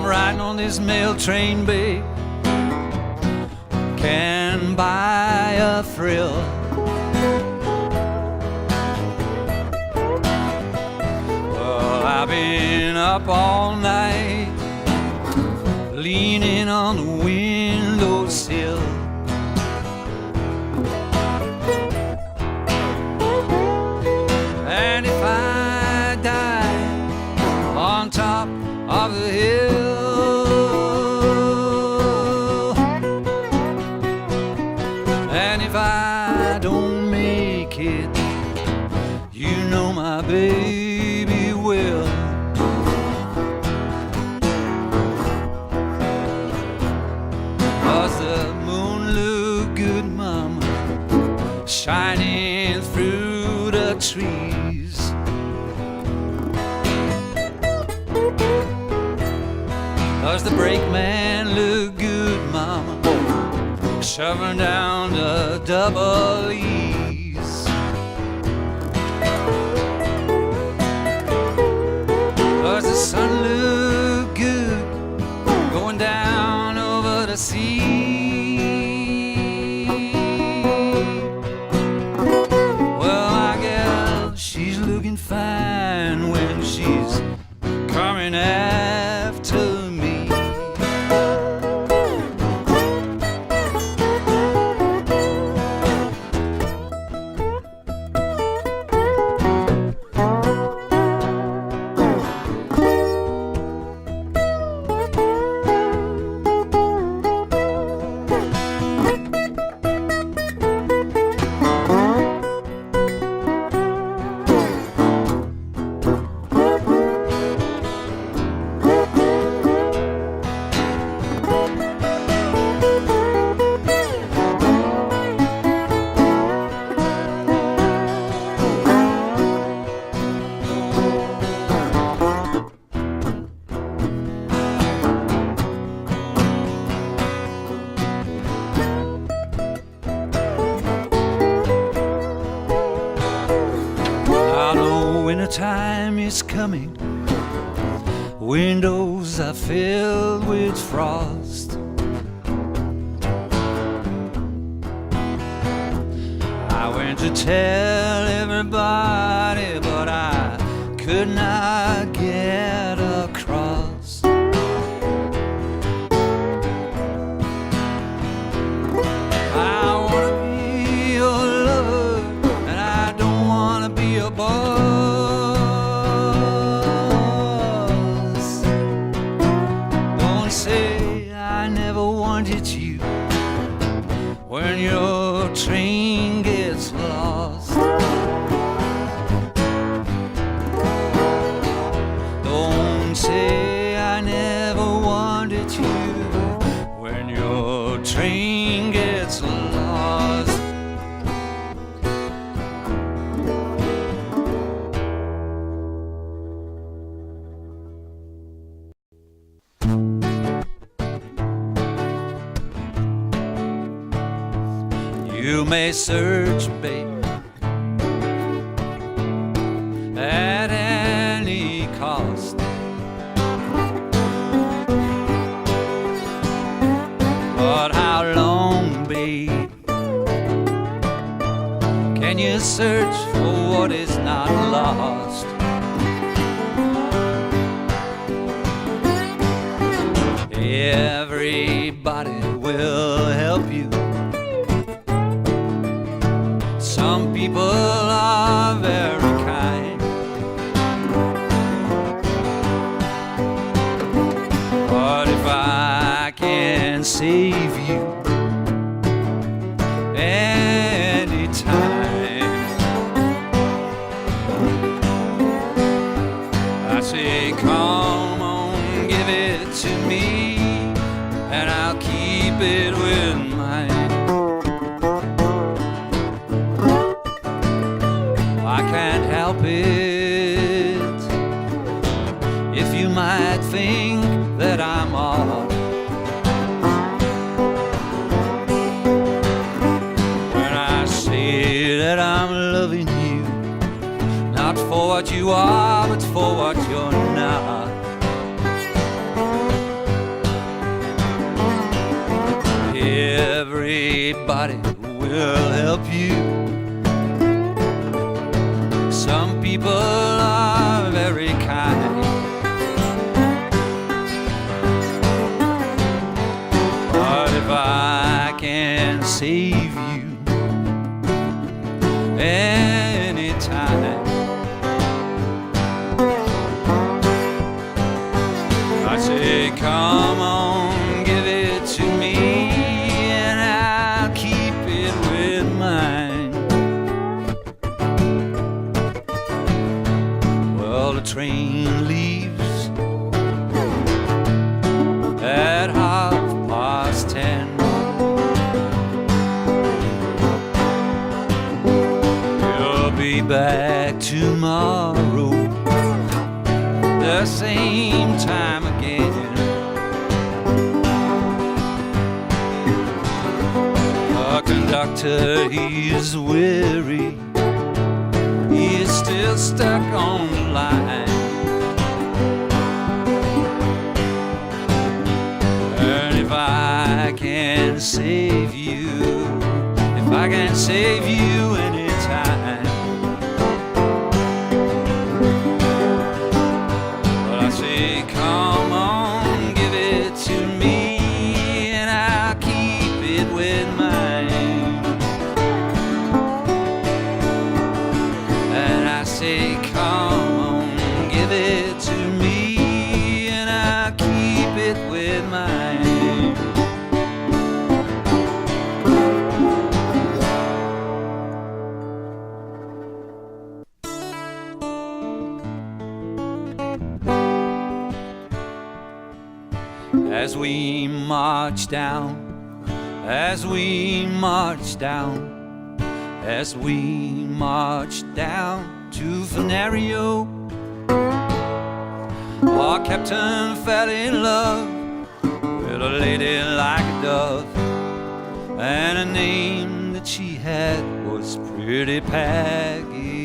I'm riding on this mail train, babe. Can buy a thrill. Well, I've been up all night, leaning on the windowsill. And if I die on top of the hill, and if I don't make it, you know my baby will. 'Cause the moon looked good, mama, shining through the trees. 'Cause the brakeman looked good, mama, shoving down the double E's. 'Cause the sun looked good going down over the sea. Well, I guess she's looking fine when she's coming after me. Time is coming, windows are filled with frost. I went to tell everybody, but I could not get across. I wanna be your lover, and I don't wanna be your boy. When your train gets lost, don't say I never wanted you. When your train gets lost, you may search, babe, at any cost. But how long, babe, can you search for what is not lost? Everybody will help you. Some people are very kind, but if I can save you anytime, I say come on, give it to me, and I'll keep it with mine. I can't help it if you might think that I'm odd. When I say that I'm loving you, not for what you are, but for what you're not. everybody will help you. Some people are very kind, but if I can save you anytime, I say come on, give it to me, and I'll keep it with mine. Well, the train leaves at 10:30. You'll be back tomorrow, the same time again. The conductor, he's weary, he's still stuck on the line. And if I can save you, if I can save you anytime, well, I say come on, give it to me, and I'll keep it with mine. And I say come on, give it to me, and I'll keep it with mine. As we march down, as we march down, as we march down to Venerio, our captain fell in love with a lady like a dove, and a name that she had was Pretty Peggy.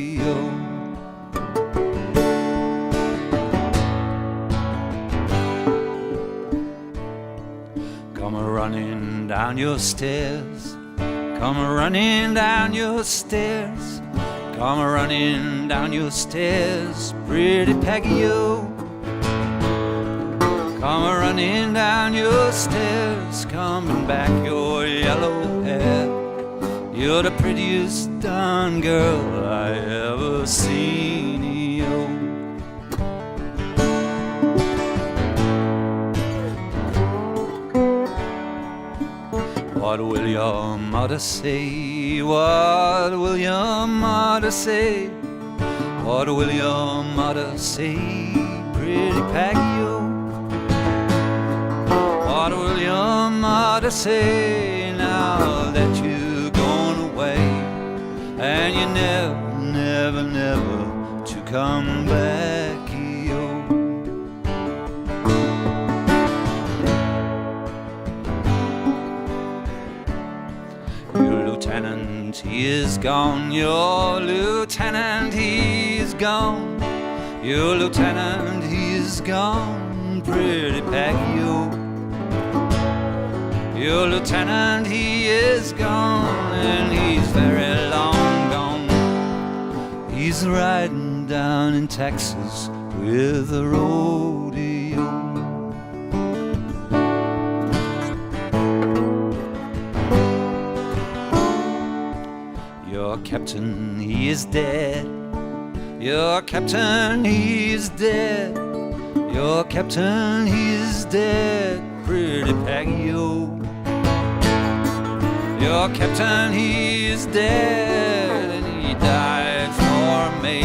Come running down your stairs, come running down your stairs, come running down your stairs, Pretty Peggy-o. Come running down your stairs, coming back your yellow hair. You're the prettiest darn girl I ever seen, yo. What will your mother say? What will your mother say? What will your mother say, Pretty Peggy-o? What will your mother say now that you're gone away, and you never, never, never to come back, yo? Your lieutenant, he is gone. Your lieutenant, he is gone. Your lieutenant, he is gone, Pretty Peggy-o. Your lieutenant, he is gone, and he's very long gone. He's riding down in Texas with a rodeo. Your captain, he is dead. Your captain, he is dead. Your captain, he is dead, Pretty Peggy-o. Your captain, he is dead, and he died for me.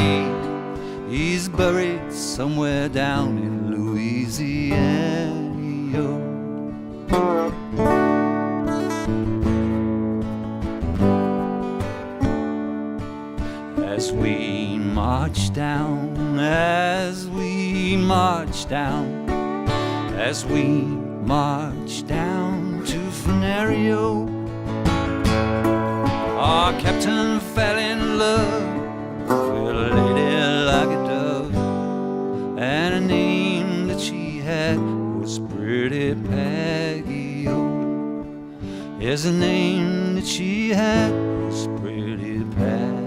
He's buried somewhere down in Louisiana, yo. As we march down, as we march down, as we march down to Venerio, our captain fell in love with a lady like a dove, and a name that she had was Pretty Peggy-o. Is a name that she had was pretty bad.